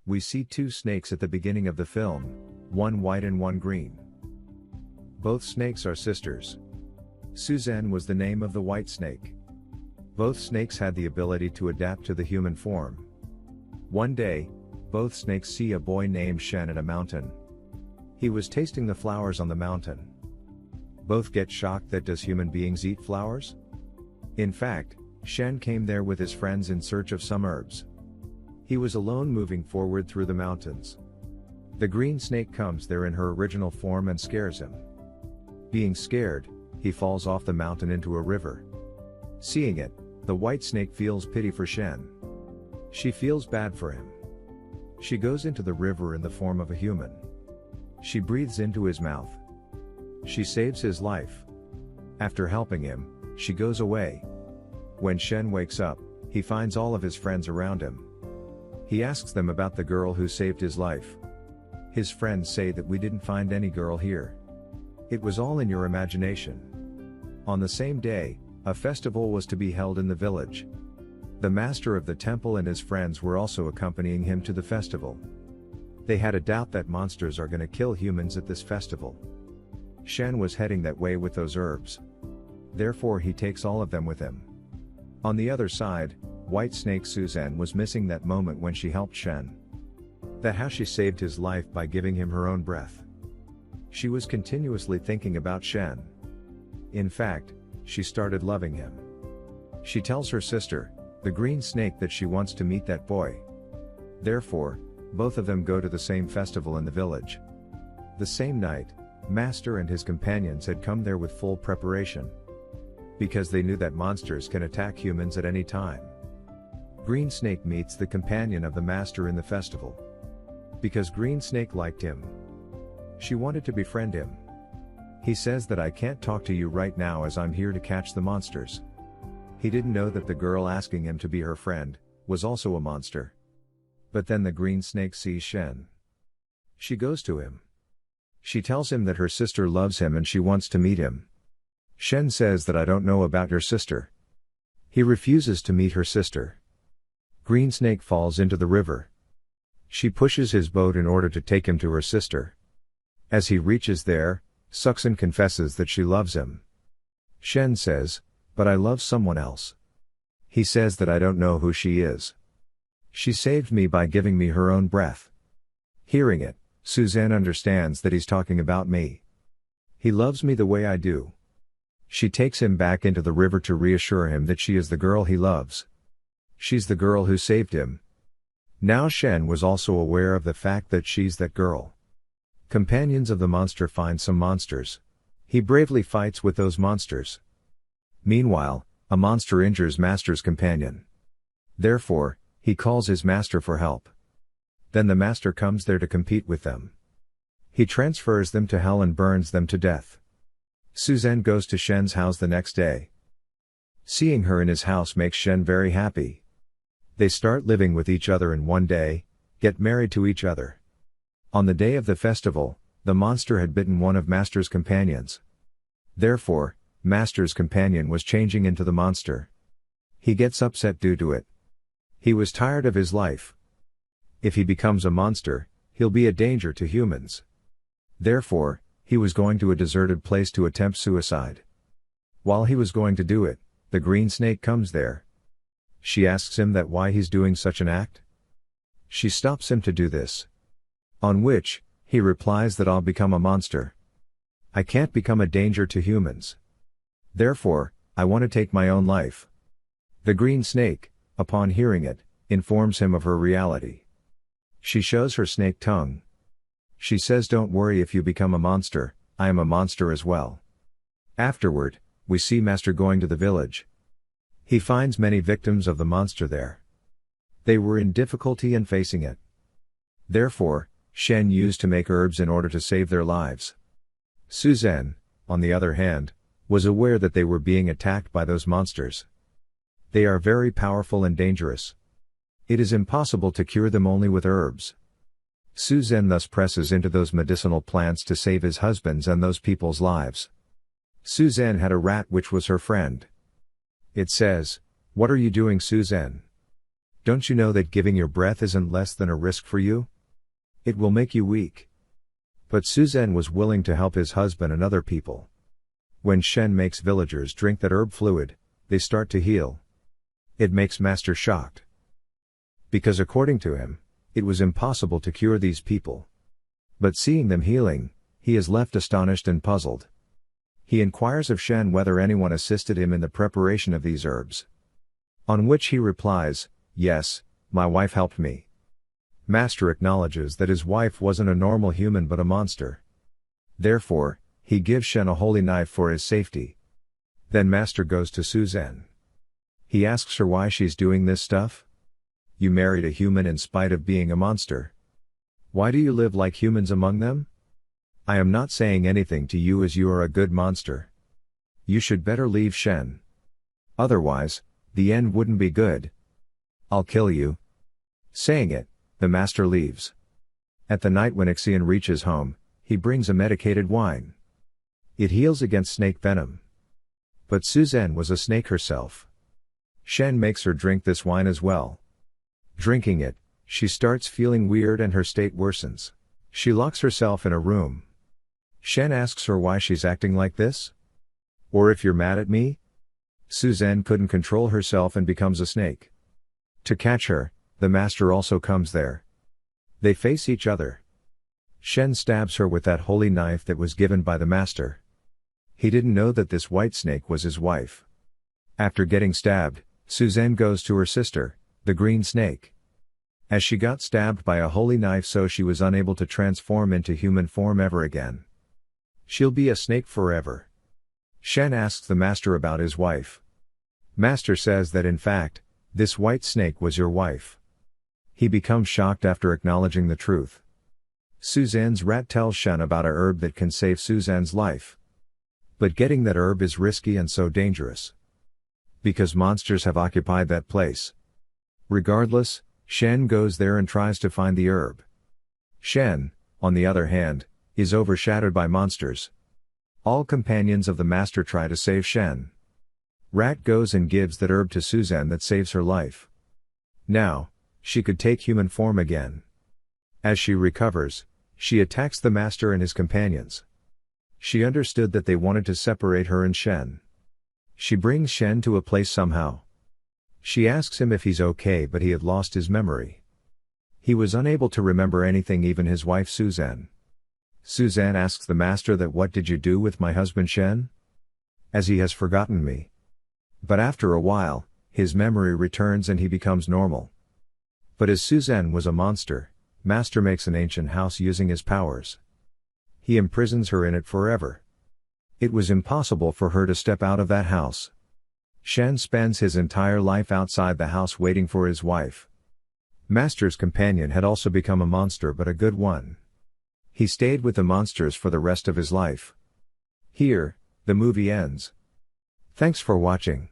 We see two snakes at the beginning of the film, one white and one green. Both snakes are sisters. Suzanne was the name of the white snake. Both snakes had the ability to adapt to the human form. One day, both snakes see a boy named Shen at a mountain. He was tasting the flowers on the mountain. Both get shocked that does human beings eat flowers? In fact, Shen came there with his friends in search of some herbs. He was alone moving forward through the mountains. The green snake comes there in her original form and scares him. Being scared, he falls off the mountain into a river. Seeing it, the white snake feels pity for Shen. She feels bad for him. She goes into the river in the form of a human. She breathes into his mouth. She saves his life. After helping him, she goes away. When Shen wakes up, he finds all of his friends around him. He asks them about the girl who saved his life. His friends say that we didn't find any girl here. It was all in your imagination. On the same day, a festival was to be held in the village. The master of the temple and his friends were also accompanying him to the festival. They had a doubt that monsters are gonna kill humans at this festival. Shen was heading that way with those herbs. Therefore he takes all of them with him. On the other side, White Snake Suzanne was missing that moment when she helped Shen. That how she saved his life by giving him her own breath. She was continuously thinking about Shen. In fact, she started loving him. She tells her sister, the green snake, that she wants to meet that boy. Therefore, both of them go to the same festival in the village. The same night, Master and his companions had come there with full preparation. Because they knew that monsters can attack humans at any time. Green Snake meets the companion of the Master in the festival. Because Green Snake liked him. She wanted to befriend him. He says that I can't talk to you right now as I'm here to catch the monsters. He didn't know that the girl asking him to be her friend was also a monster. But then the Green Snake sees Shen. She goes to him. She tells him that her sister loves him and she wants to meet him. Shen says that I don't know about your sister. He refuses to meet her sister. Green Snake falls into the river. She pushes his boat in order to take him to her sister. As he reaches there, Suxan confesses that she loves him. Shen says, but I love someone else. He says that I don't know who she is. She saved me by giving me her own breath. Hearing it, Suzanne understands that he's talking about me. He loves me the way I do. She takes him back into the river to reassure him that she is the girl he loves. She's the girl who saved him. Now Shen was also aware of the fact that she's that girl. Companions of the monster find some monsters. He bravely fights with those monsters. Meanwhile, a monster injures Master's companion. Therefore, he calls his master for help. Then the master comes there to compete with them. He transfers them to hell and burns them to death. Suzanne goes to Shen's house the next day. Seeing her in his house makes Shen very happy. They start living with each other and one day, get married to each other. On the day of the festival, the monster had bitten one of Master's companions. Therefore, Master's companion was changing into the monster. He gets upset due to it. He was tired of his life. If he becomes a monster, he'll be a danger to humans. Therefore, he was going to a deserted place to attempt suicide. While he was going to do it, the Green Snake comes there. She asks him that why he's doing such an act. She stops him to do this. On which, he replies that I'll become a monster. I can't become a danger to humans. Therefore, I want to take my own life. The Green Snake, upon hearing it, informs him of her reality. She shows her snake tongue. She says, don't worry if you become a monster, I am a monster as well. Afterward, we see Master going to the village. He finds many victims of the monster there. They were in difficulty and facing it. Therefore, Shen used to make herbs in order to save their lives. Suzanne, on the other hand, was aware that they were being attacked by those monsters. They are very powerful and dangerous. It is impossible to cure them only with herbs. Suzanne thus presses into those medicinal plants to save his husband's and those people's lives. Suzanne had a rat which was her friend. It says, "What are you doing, Suzanne?" Don't you know that giving your breath isn't less than a risk for you? It will make you weak. But Suzhen was willing to help his husband and other people. When Shen makes villagers drink that herb fluid, they start to heal. It makes Master shocked. Because according to him, it was impossible to cure these people. But seeing them healing, he is left astonished and puzzled. He inquires of Shen whether anyone assisted him in the preparation of these herbs. On which he replies, "Yes, my wife helped me." Master acknowledges that his wife wasn't a normal human but a monster. Therefore, he gives Shen a holy knife for his safety. Then Master goes to Suzhen. He asks her why she's doing this stuff. You married a human in spite of being a monster. Why do you live like humans among them? I am not saying anything to you as you are a good monster. You should better leave Shen. Otherwise, the end wouldn't be good. I'll kill you. Saying it, the master leaves. At the night when Ixian reaches home, he brings a medicated wine. It heals against snake venom. But Suzhen was a snake herself. Shen makes her drink this wine as well. Drinking it, she starts feeling weird and her state worsens. She locks herself in a room. Shen asks her why she's acting like this? Or if you're mad at me? Suzhen couldn't control herself and becomes a snake. To catch her, the master also comes there. They face each other. Shen stabs her with that holy knife that was given by the master. He didn't know that this white snake was his wife. After getting stabbed, Suzhen goes to her sister, the green snake. As she got stabbed by a holy knife, so she was unable to transform into human form ever again. She'll be a snake forever. Shen asks the master about his wife. Master says that in fact, this white snake was your wife. He becomes shocked after acknowledging the truth. Suzhen's rat tells Shen about a herb that can save Suzhen's life. But getting that herb is risky and so dangerous. Because monsters have occupied that place. Regardless, Shen goes there and tries to find the herb. Shen, on the other hand, is overshadowed by monsters. All companions of the master try to save Shen. Rat goes and gives that herb to Suzhen that saves her life. Now, she could take human form again. As she recovers, she attacks the master and his companions. She understood that they wanted to separate her and Shen. She brings Shen to a place somehow. She asks him if he's okay, but he had lost his memory. He was unable to remember anything, even his wife Suzhen. Suzhen asks the master that what did you do with my husband Shen? As he has forgotten me. But after a while, his memory returns and he becomes normal. But as Suzhen was a monster, Master makes an ancient house using his powers. He imprisons her in it forever. It was impossible for her to step out of that house. Shen spends his entire life outside the house waiting for his wife. Master's companion had also become a monster, but a good one. He stayed with the monsters for the rest of his life. Here, the movie ends. Thanks for watching.